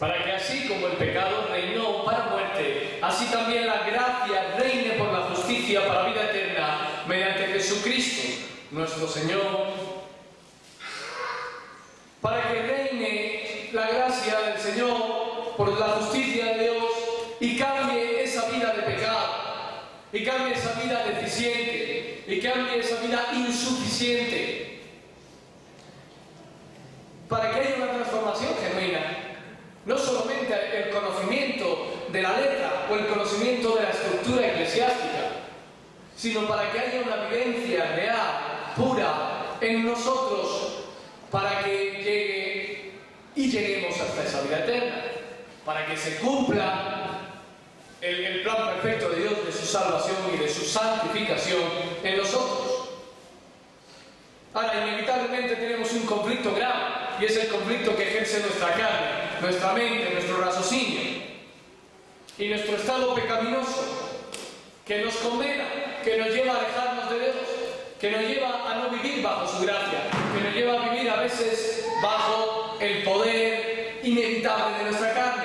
para que así como el pecado reinó para muerte, así también la gracia reine por la justicia para vida eterna, mediante Jesucristo, nuestro Señor. Para que reine la gracia del Señor por la justicia de Dios y cambie esa vida de pecado, y cambie esa vida deficiente, y cambie esa vida insuficiente, para que haya una transformación genuina. No solamente el conocimiento de la letra o el conocimiento de la estructura eclesiástica, sino para que haya una vivencia real, pura, en nosotros, para que llegue y lleguemos hasta esa vida eterna, para que se cumpla el plan perfecto de Dios de su salvación y de su santificación en nosotros. Ahora, inevitablemente tenemos un conflicto grave, y es el conflicto que ejerce nuestra carne, nuestra mente, nuestro raciocinio y nuestro estado pecaminoso, que nos condena, que nos lleva a alejarnos de Dios, que nos lleva a no vivir bajo su gracia, que nos lleva a vivir a veces bajo el poder inevitable de nuestra carne.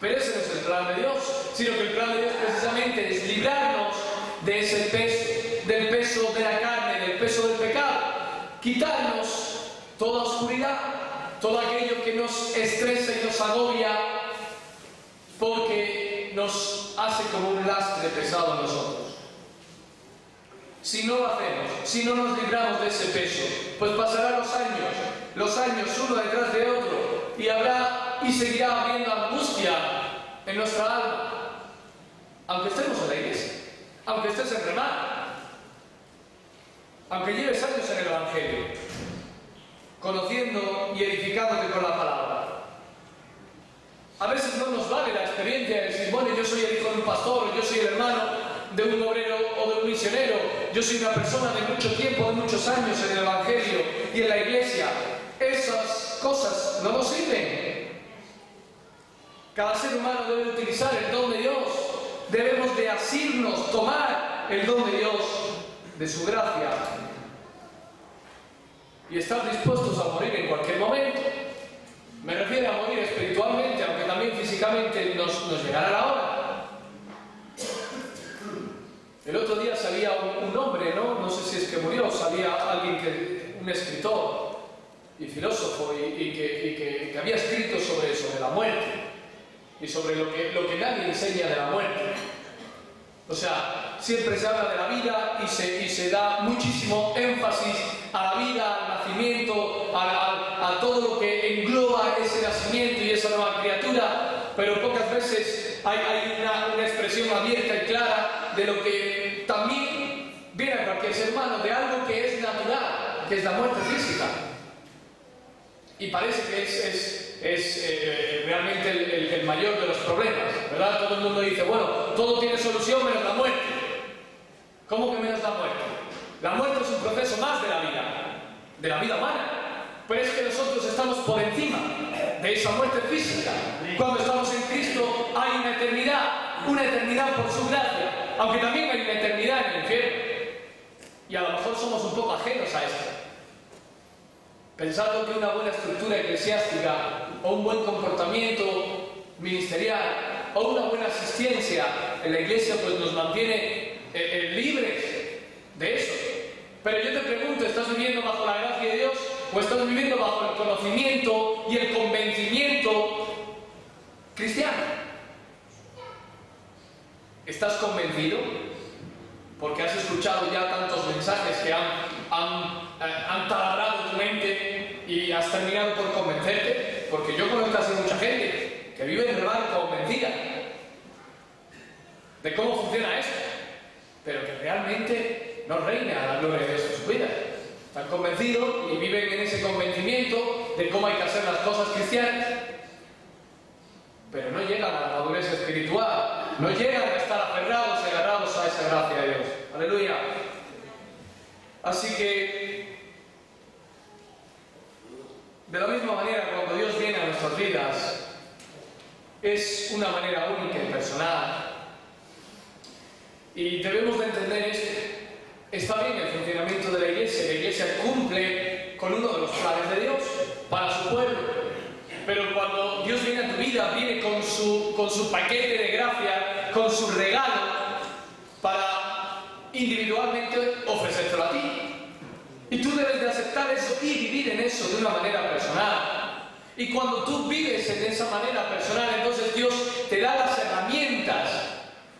Pero ese no es el plan de Dios, sino que el plan de Dios precisamente es librarnos de ese peso, del peso de la carne, del peso del pecado, quitarnos toda oscuridad, todo aquello que nos estresa y nos agobia, porque nos hace como un lastre pesado a nosotros. Si no lo hacemos, si no nos libramos de ese peso, pues pasarán los años uno detrás de otro, y habrá y seguirá habiendo angustia en nuestra alma, aunque estemos en la iglesia, aunque estés en remar, aunque lleves años en el Evangelio, conociendo y edificándote con la palabra. A veces no nos vale la experiencia de decir, bueno, yo soy el hijo de un pastor, yo soy el hermano de un obrero o de un misionero, yo soy una persona de mucho tiempo, de muchos años en el Evangelio y en la iglesia. Esas cosas no nos sirven. Cada ser humano debe utilizar el don de Dios. Debemos de asirnos, tomar el don de Dios, de su gracia, y estar dispuestos a morir en cualquier momento. Me refiero a morir espiritualmente, aunque también físicamente nos llegará la hora. El otro día salía un hombre, no sé si es que murió, salía alguien, un escritor y filósofo, y que había escrito sobre la muerte y sobre lo que nadie enseña de la muerte. O sea, siempre se habla de la vida y se da muchísimo énfasis a la vida, al nacimiento, a todo lo que engloba ese nacimiento y esa nueva criatura, pero pocas veces hay una expresión abierta y clara de lo que también viene a cualquier ser humano, de algo que es natural, que es la muerte física. Y parece que es realmente el mayor de los problemas, ¿verdad? Todo el mundo dice, bueno, todo tiene solución menos la muerte. ¿Cómo que menos la muerte? La muerte es un proceso más de la vida humana. Pero es que nosotros estamos por encima de esa muerte física. Cuando estamos en Cristo hay una eternidad por su gracia, aunque también hay una eternidad en el infierno. Y a lo mejor somos un poco ajenos a esto, pensando que una buena estructura eclesiástica o un buen comportamiento ministerial o una buena asistencia en la iglesia pues nos mantiene libres de eso. Pero yo te pregunto, ¿estás viviendo bajo la gracia de Dios o estás viviendo bajo el conocimiento y el convencimiento cristiano? ¿Estás convencido? Porque has escuchado ya tantos mensajes que han taladrado tu mente y has terminado por convencerte. Porque yo conozco a mucha gente que vive en remar convencida de cómo funciona esto, pero que realmente no reina la gloria de Dios en su vida. Están convencidos y viven en ese convencimiento de cómo hay que hacer las cosas cristianas, pero no llegan a la madurez espiritual, no llegan a estar aferrados y agarrados a esa gracia de Dios. Aleluya. Así que, de la misma manera, cuando Dios viene a nuestras vidas, es una manera única y personal. Y debemos de entender esto. Está bien el funcionamiento de la iglesia cumple con uno de los planes de Dios para su pueblo, pero su paquete de gracia, con su regalo, para individualmente ofrecértelo a ti. Y tú debes de aceptar eso y vivir en eso de una manera personal. Y cuando tú vives en esa manera personal, entonces Dios te da las herramientas,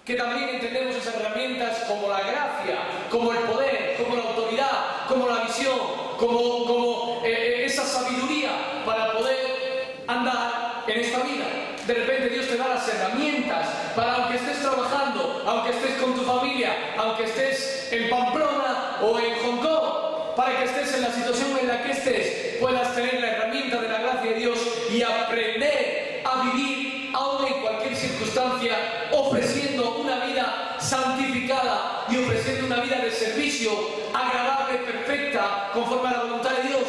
que también entendemos esas herramientas como la gracia, como el poder, como la autoridad, como la visión, como esa sabiduría para poder andar en esta vida. De repente Dios te da las herramientas para, aunque estés trabajando, aunque estés con tu familia, aunque estés en Pamplona o en Hong Kong, para que estés en la situación en la que estés, puedas tener la herramienta de la gracia de Dios y aprender a vivir aún en cualquier circunstancia, ofreciendo una vida santificada y ofreciendo una vida de servicio agradable, perfecta, conforme a la voluntad de Dios,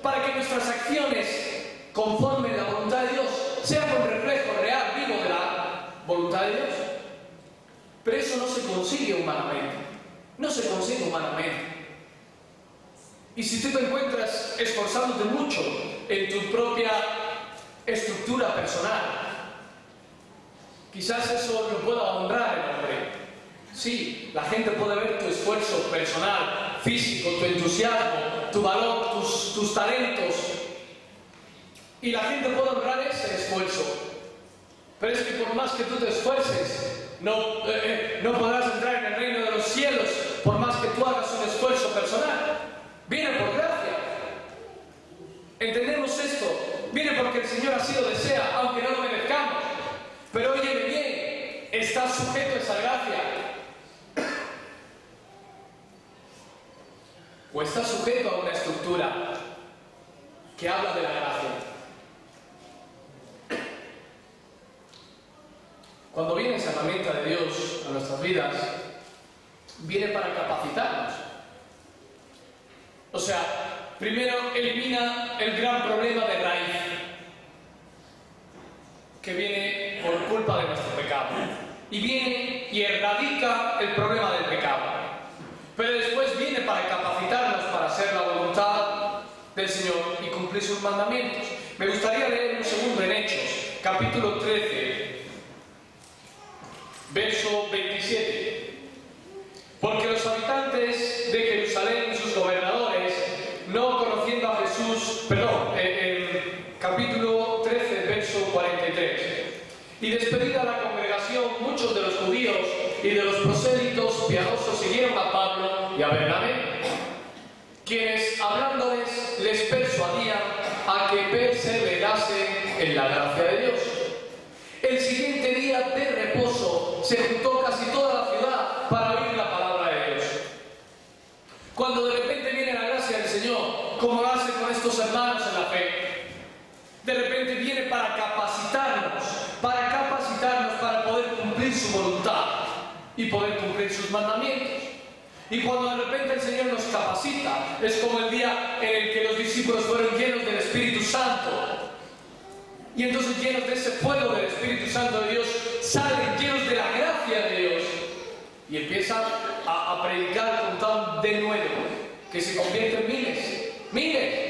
para que nuestras acciones, conforme a la voluntad de Dios, sean un reflejo real, vivo de la voluntad de Dios. Pero eso no se consigue humanamente. No se consigue humanamente. Y si tú te encuentras esforzándote mucho en tu propia estructura personal, quizás eso lo pueda honrar el hombre. Sí, la gente puede ver tu esfuerzo personal, físico, tu entusiasmo, tu valor, tus talentos, y la gente puede honrar ese esfuerzo. Pero es que por más que tú te esfuerces, no podrás entrar en el reino de los cielos por más que tú hagas un esfuerzo personal. Viene por gracia. ¿Entendemos esto? Viene porque el Señor así lo desea, aunque no lo merezcamos. Pero óyeme bien, estás sujeto a esa gracia. O estás sujeto a una estructura que habla de la gracia. Cuando viene esa herramienta de Dios a nuestras vidas, viene para capacitarnos. O sea, primero elimina el gran problema de raíz, que viene por culpa de nuestro pecado. Y viene y erradica el problema del pecado. Pero después viene para capacitarnos para hacer la voluntad del Señor y cumplir sus mandamientos. Me gustaría leer un segundo en Hechos, capítulo 13, verso 27. Porque los habitantes de Jerusalén y sus gobernadores, no conociendo a Jesús, capítulo 13, verso 43. Y despedida la congregación, muchos de los judíos y de los prosélitos piadosos siguieron a Pablo y a Bernabé, quienes hablándoles les persuadían a que perseverasen en la gracia de Dios. El siguiente día de reposo se juntó casi toda la ciudad para oír la palabra de Dios. Cuando de repente viene la gracia del Señor, como lo hace con estos hermanos en la fe, de repente viene para capacitarnos para poder cumplir su voluntad y poder cumplir sus mandamientos. Y cuando de repente el Señor nos capacita, es como el día en el que los discípulos fueron llenos del Espíritu Santo. Y entonces, llenos de ese fuego del Espíritu Santo de Dios, salen llenos de la gracia de Dios y empiezan a predicar con tan denuedo que se convierte en miles.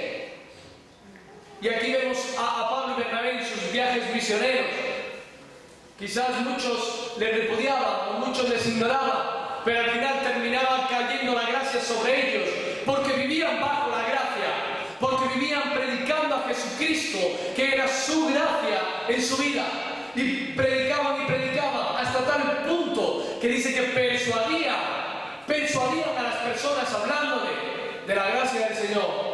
Y aquí vemos a Pablo y Bernabé en sus viajes misioneros. Quizás muchos les repudiaban o muchos les ignoraban, pero al final terminaba cayendo la gracia sobre ellos, porque vivían bajo la gracia, porque vivían predicando a Jesucristo, que era su gracia en su vida. Y predicaban hasta tal punto que dice que persuadían a las personas hablando de la gracia del Señor.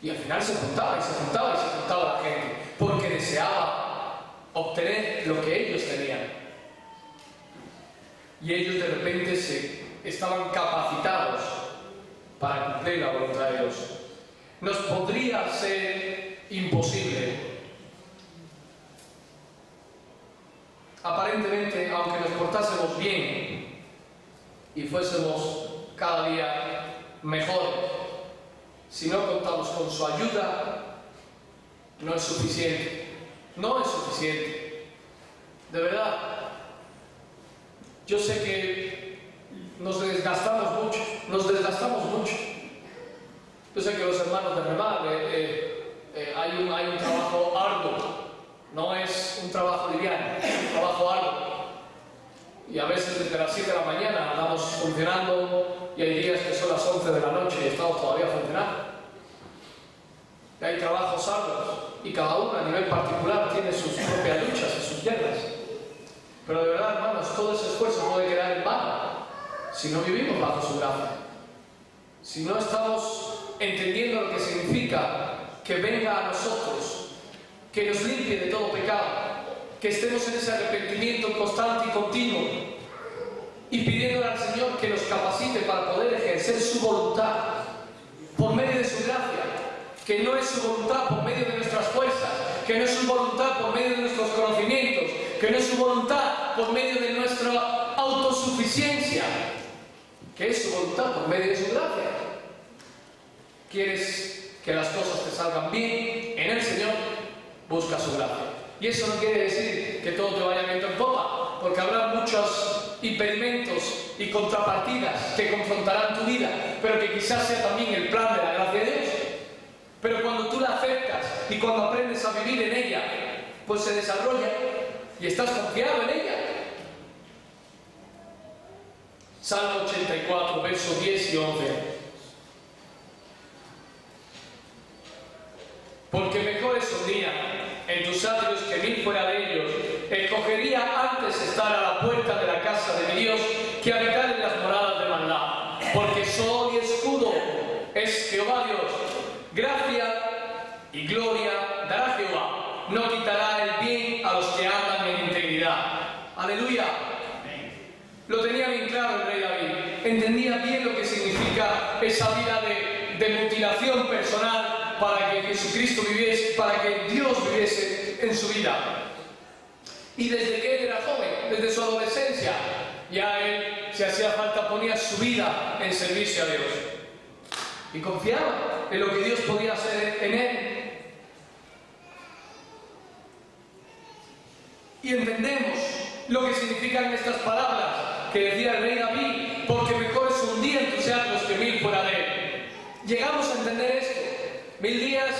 Y al final se juntaba la gente, porque deseaba obtener lo que ellos tenían. Y ellos de repente estaban capacitados para cumplir la voluntad de Dios. Nos podría ser imposible, aparentemente, aunque nos portásemos bien y fuésemos cada día mejores, si no contamos con su ayuda, no es suficiente. No es suficiente. De verdad. Yo sé que nos desgastamos mucho. Yo sé que los hermanos de Remar hay un trabajo arduo, No es un trabajo liviano, es un trabajo arduo. Y a veces desde las 7 de la mañana andamos funcionando y hay días que son las 11 de la noche y estamos todavía funcionando. Y hay trabajos arduos y cada uno a nivel particular tiene sus propias luchas y sus guerras. Pero de verdad, hermanos, todo ese esfuerzo puede quedar en vano si no vivimos bajo su gracia. Si no estamos entendiendo lo que significa que venga a nosotros, que nos limpie de todo pecado, que estemos en ese arrepentimiento constante y continuo y pidiéndole al Señor que nos capacite para poder ejercer su voluntad por medio de su gracia, que no es su voluntad por medio de nuestras fuerzas, que no es su voluntad por medio de nuestros conocimientos, que no es su voluntad por medio de nuestra autosuficiencia, que es su voluntad por medio de su gracia. ¿Quieres que las cosas te salgan bien en el Señor? Busca su gracia. Y eso no quiere decir que todo te vaya viento en popa, porque habrá muchos impedimentos y contrapartidas que confrontarán tu vida, pero que quizás sea también el plan de la gracia de Dios. Pero cuando tú la aceptas y cuando aprendes a vivir en ella, pues se desarrolla y estás confiado en ella. Salmo 84, versos 10 y 11. Porque mejor es un día en tus atrios que 1000 fuera de ellos. Escogería antes estar a la puerta de la casa de mi Dios que habitar en las moradas de maldad. Porque sol y escudo es Jehová Dios. Gracia y gloria dará Jehová. No quitará el bien a los que andan en integridad. Aleluya. Lo tenía bien claro el rey David. Entendía bien lo que significa esa vida de mutilación personal para que Jesucristo viviese, para que Dios viviese en su vida. Y desde que él era joven, desde su adolescencia, ya él, si hacía falta, ponía su vida en servicio a Dios. Y confiaba en lo que Dios podía hacer en él. Y entendemos lo que significan estas palabras que decía el rey David, porque mejor es un día en tus atrios que 1000 fuera de él. Llegamos a entender esto. 1000 días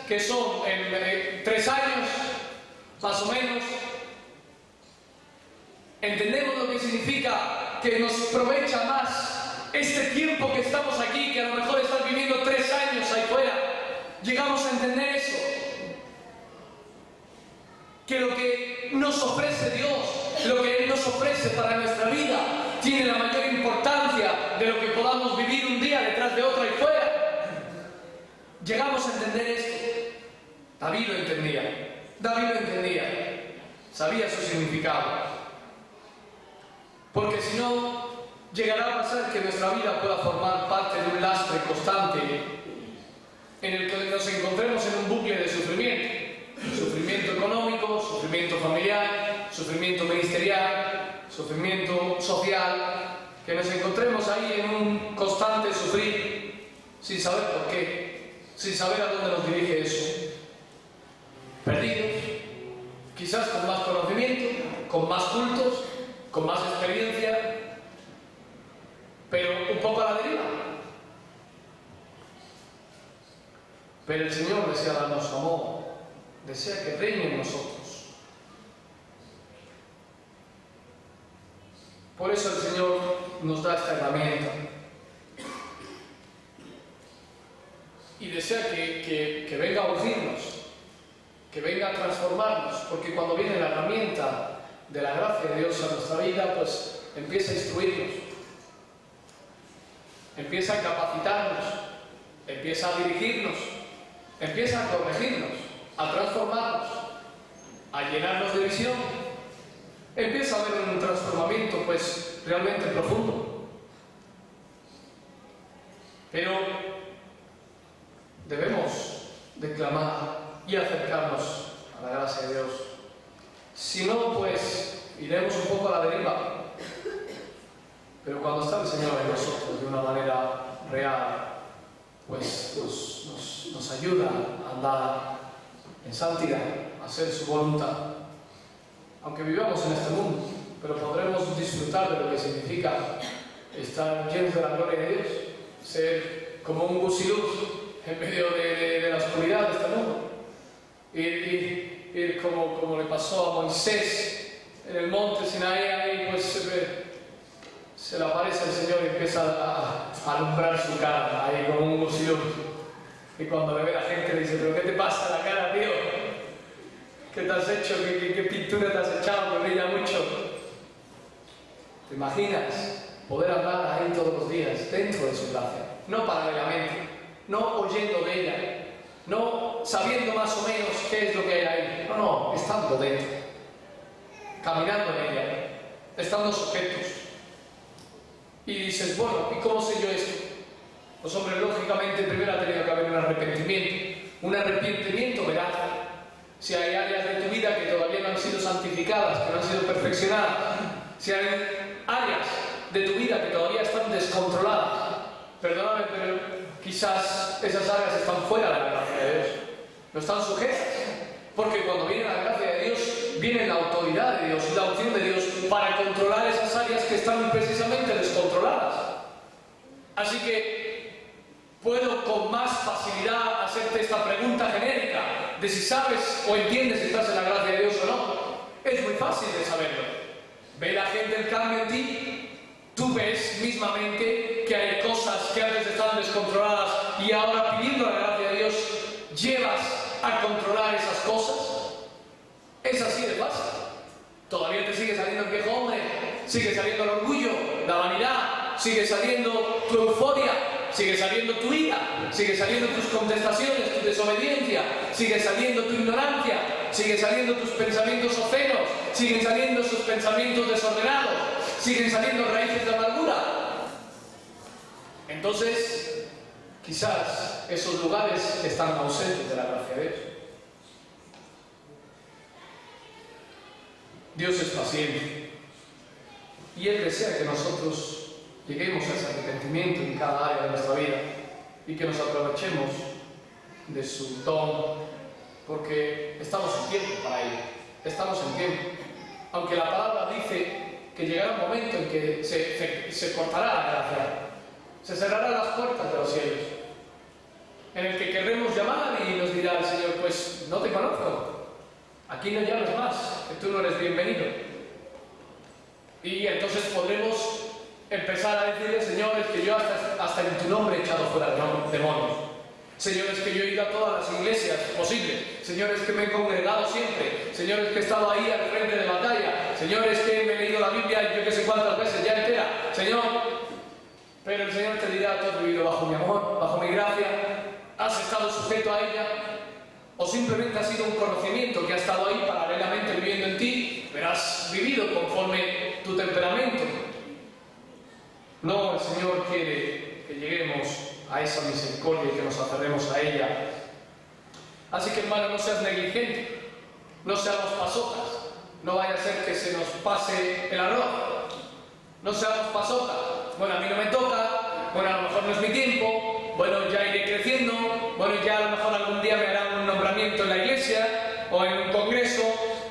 que son en 3 años, más o menos. Entendemos lo que significa que nos aprovecha más este tiempo que estamos aquí, que a lo mejor estás viviendo 3 años ahí fuera. Llegamos a entender eso. Que lo que nos ofrece Dios, lo que Él nos ofrece para nuestra vida, tiene la mayor importancia de lo que podamos vivir un día detrás de otro ahí fuera. Llegamos a entender esto. David lo entendía. David lo entendía. Sabía su significado. Porque si no, llegará a pasar que nuestra vida pueda formar parte de un lastre constante en el que nos encontremos en un bucle de sufrimiento. Sufrimiento económico, sufrimiento familiar, sufrimiento ministerial, sufrimiento social. Que nos encontremos ahí en un constante sufrir sin saber por qué, sin saber a dónde nos dirige eso. Perdidos, quizás con más conocimiento, con más cultos, con más experiencia, pero un poco a la deriva. Pero el Señor desea darnos su amor, desea que reine en nosotros. Por eso el Señor nos da esta herramienta. Y desea que venga a ungirnos, que venga a transformarnos, porque cuando viene la herramienta de la gracia de Dios a nuestra vida, pues empieza a instruirnos, empieza a capacitarnos, empieza a dirigirnos, empieza a corregirnos, a transformarnos, a llenarnos de visión. Empieza a haber un transformamiento pues realmente profundo. Pero debemos de clamar y acercarnos a la gracia de Dios. Si no, pues iremos un poco a la deriva. Pero cuando está el Señor en nosotros de una manera real, pues nos ayuda a andar en santidad, a hacer su voluntad. Aunque vivamos en este mundo, pero podremos disfrutar de lo que significa estar llenos de la gloria de Dios, ser como un gusiluz en medio de la oscuridad de este mundo. Y ir como le pasó a Moisés en el monte Sinaí, ahí pues se le aparece el Señor y empieza a alumbrar su cara, ahí como un ilusión. Y cuando le ve la gente le dice, ¿pero qué te pasa en la cara, tío? ¿Qué te has hecho? ¿Qué pintura te has echado que brilla mucho? ¿Te imaginas poder hablar ahí todos los días, dentro de su gracia? No paralelamente, no oyendo de ella, no sabiendo más o menos qué es lo que hay ahí. No, estando dentro, caminando en ella, estando sujetos. Y dices, bueno, ¿y cómo sé yo esto? Pues hombre, lógicamente primero ha tenido que haber un arrepentimiento veraz. Si hay áreas de tu vida que todavía no han sido santificadas, que no han sido perfeccionadas, si hay áreas de tu vida que todavía están descontroladas, perdóname, pero quizás esas áreas están fuera de la gracia de Dios, no están sujetas, porque cuando viene la gracia de Dios, viene la autoridad de Dios, la opción de Dios para controlar esas áreas que están precisamente descontroladas. Así que puedo con más facilidad hacerte esta pregunta genérica de si sabes o entiendes si estás en la gracia de Dios o no. Es muy fácil de saberlo. Ve la gente el cambio en ti, tú ves mismamente que hay cosas que antes estaban descontroladas y ahora pidiendo la gracia de Dios llevas a controlar esas cosas. Es así de fácil. Todavía te sigue saliendo el viejo hombre, sigue saliendo el orgullo, la vanidad, sigue saliendo tu euforia, sigue saliendo tu ira, sigue saliendo tus contestaciones, tu desobediencia, sigue saliendo tu ignorancia, sigue saliendo tus pensamientos obscenos, siguen saliendo sus pensamientos desordenados, siguen saliendo raíces de amargura. Entonces, quizás esos lugares están ausentes de la gracia de Dios. Dios es paciente y Él desea que nosotros lleguemos a ese arrepentimiento en cada área de nuestra vida y que nos aprovechemos de su don, porque estamos en tiempo para ello, estamos en tiempo. Aunque la palabra dice que llegará un momento en que se cortará la gracia, se cerrarán las puertas de los cielos, en el que querremos llamar y nos dirá el Señor, pues no te conozco, aquí no llames más, que tú no eres bienvenido. Y entonces podremos empezar a decirle, señores, que yo hasta en tu nombre he echado fuera demonios. Señores, que yo he ido a todas las iglesias posibles. Señores, que me he congregado siempre. Señores, que he estado ahí al frente de batalla. Señores, que me he leído la Biblia yo que sé cuántas veces ya entera. Señor, pero el Señor te dirá, tú has vivido bajo mi amor, bajo mi gracia, has estado sujeto a ella, o simplemente ha sido un conocimiento que ha estado ahí paralelamente viviendo en ti, pero has vivido conforme tu temperamento. No, el Señor quiere que lleguemos a esa misericordia y que nos aferremos a ella. Así que, hermano, no seas negligente, no seamos pasotas, no vaya a ser que se nos pase el arroz, no seamos pasotas. Bueno, a mí no me toca, bueno, a lo mejor no es mi tiempo, bueno, ya iré creciendo, bueno, ya a lo mejor algún día me harán un nombramiento en la iglesia o en un congreso,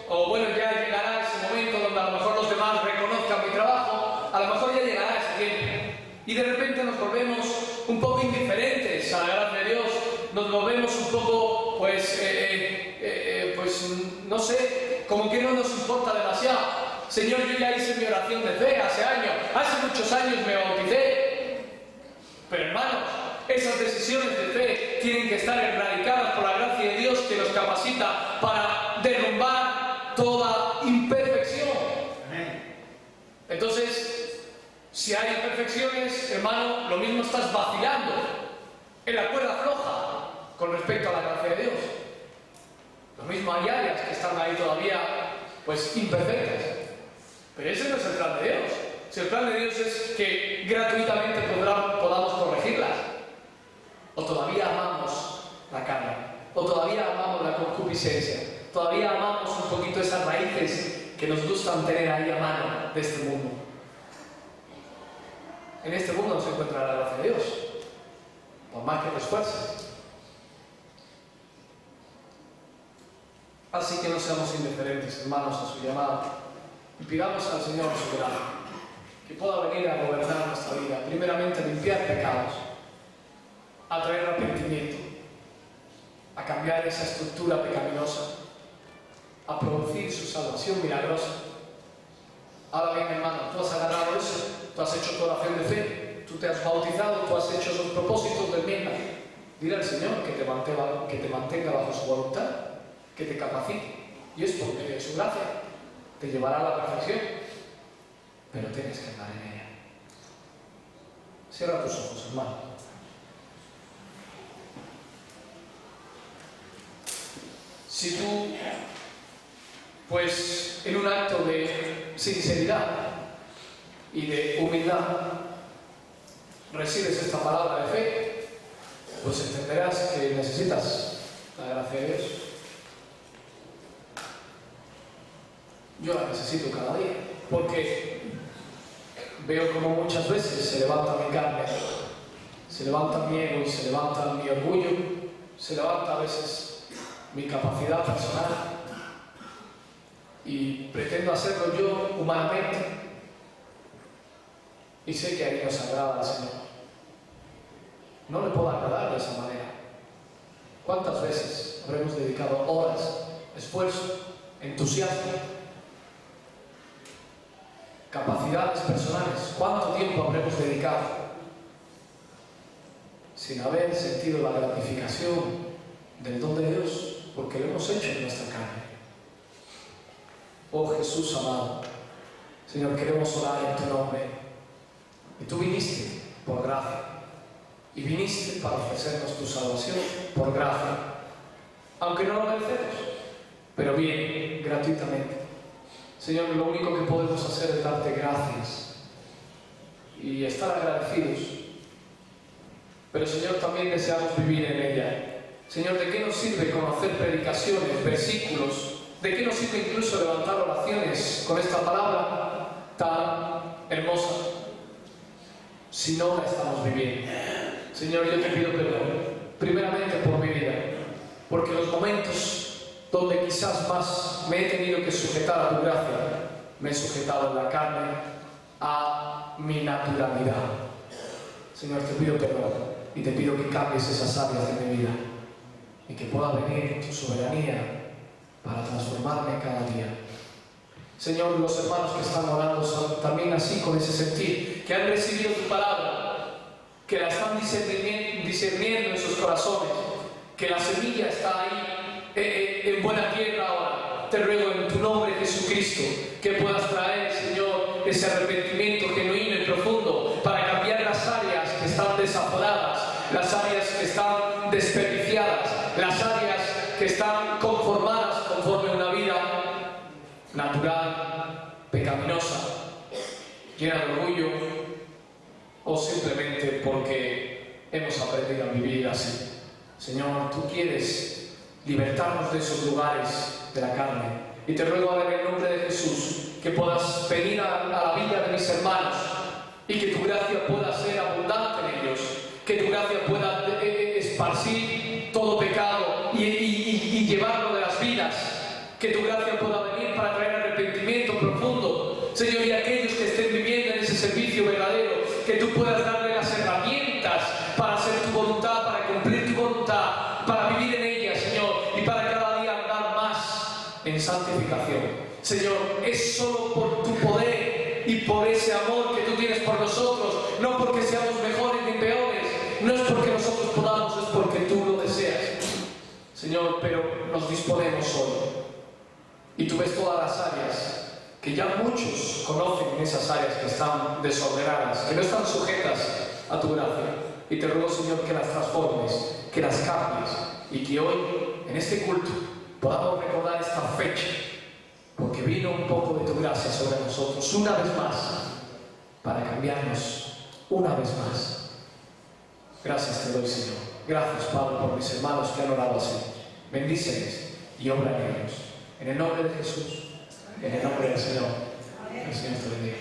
o bueno, ya llegará ese momento donde a lo mejor los demás reconozcan mi trabajo, a lo mejor ya llegará ese tiempo. Y de repente nos volvemos un poco indiferentes a la gracia de Dios, nos volvemos un poco, pues no sé, como que no nos importa demasiado. Señor, yo ya hice mi oración de fe hace años, hace muchos años me bauticé. Pero hermanos, esas decisiones de fe tienen que estar erradicadas por la gracia de Dios que nos capacita para derrumbar toda imperfección. Entonces, si hay imperfecciones, hermano, lo mismo estás vacilando en la cuerda floja con respecto a la gracia de Dios. Lo mismo hay áreas que están ahí todavía, pues, imperfectas. Pero ese no es el plan de Dios. Si el plan de Dios es que gratuitamente podamos corregirlas, o todavía amamos la carne, o todavía amamos la concupiscencia, todavía amamos un poquito esas raíces que nos gustan tener ahí a mano de este mundo. En este mundo no se encuentra la gracia de Dios, por más que te esfuerces. Así que no seamos indiferentes, hermanos, a su llamada, y pidamos al Señor soberano que pueda venir a gobernar nuestra vida, primeramente a limpiar pecados, a traer arrepentimiento, a cambiar esa estructura pecaminosa, a producir su salvación milagrosa. Ahora bien, hermano, tú has agarrado eso, tú has hecho tu oración de fe, tú te has bautizado, tú has hecho esos propósitos de enmienda. Dile al Señor que te mantenga bajo su voluntad, que te capacite. Y es porque su gracia te llevará a la perfección, pero tienes que andar en ella. Cierra tus ojos, hermano. Si tú, pues, en un acto de sinceridad y de humildad recibes esta palabra de fe, pues entenderás que necesitas la gracia de Dios. Yo la necesito cada día, porque veo como muchas veces se levanta mi carne, se levanta mi ego y se levanta mi orgullo, se levanta a veces mi capacidad personal y pretendo hacerlo yo humanamente, y sé que ahí nos agrada al Señor. No le puedo agradar de esa manera. ¿Cuántas veces habremos dedicado horas, esfuerzo, entusiasmo, capacidades personales? ¿Cuánto tiempo habremos dedicado sin haber sentido la gratificación del don de Dios? Porque lo hemos hecho en nuestra carne. Oh Jesús amado, Señor, queremos orar en tu nombre. Y tú viniste por gracia, y viniste para ofrecernos tu salvación por gracia, aunque no lo merecemos, pero bien, gratuitamente. Señor, lo único que podemos hacer es darte gracias y estar agradecidos. Pero Señor, también deseamos vivir en ella. Señor, ¿de qué nos sirve conocer predicaciones, versículos? ¿De qué nos sirve incluso levantar oraciones con esta palabra tan hermosa si no la estamos viviendo? Señor, yo te pido perdón, primeramente por mi vida, porque los momentos donde quizás más me he tenido que sujetar a tu gracia, me he sujetado en la carne a mi naturalidad. Señor, te pido perdón y te pido que cambies esas áreas de mi vida y que pueda venir tu soberanía para transformarme cada día. Señor, los hermanos que están orando son también así, con ese sentir, que han recibido tu palabra, que la están discerniendo en sus corazones, que la semilla está ahí en buena tierra ahora. Te ruego en tu nombre, Jesucristo, que puedas traer, Señor, ese arrepentimiento genuino y profundo para cambiar las áreas que están desaforadas, las áreas que están desperdiciadas, las áreas que están conformadas conforme a una vida natural, pecaminosa, llena de orgullo, o simplemente porque hemos aprendido a vivir así. Señor, tú quieres libertarnos de esos lugares de la carne, y te ruego ahora en el nombre de Jesús que puedas venir a la vida de mis hermanos y que tu gracia pueda ser abundante en ellos, que tu gracia pueda esparcir todo pecado y llevarlo de las vidas, que tu gracia pueda venir para traer arrepentimiento profundo, Señor, y aquellos que estén viviendo en ese servicio verdadero, que tú puedas darle las herramientas para hacer tu voluntad, para cumplir tu voluntad, para vivir en ella, Señor, y para cada día andar más en santificación. Señor, es solo por tu poder y por ese amor que tú tienes por nosotros, no porque seamos mejores ni peores, no es porque nosotros podamos, es porque tú lo deseas, Señor, pero nos disponemos hoy. Y tú ves todas las áreas que ya muchos conocen, en esas áreas que están desordenadas, que no están sujetas a tu gracia. Y te ruego, Señor, que las transformes, que las cambies, y que hoy, en este culto, podamos recordar esta fecha, porque vino un poco de tu gracia sobre nosotros, una vez más, para cambiarnos una vez más. Gracias te doy, Señor. Gracias, Padre, por mis hermanos que han orado así. Bendíceles y obra en ellos. En el nombre de Jesús, en el nombre del Señor. El Señor te bendiga.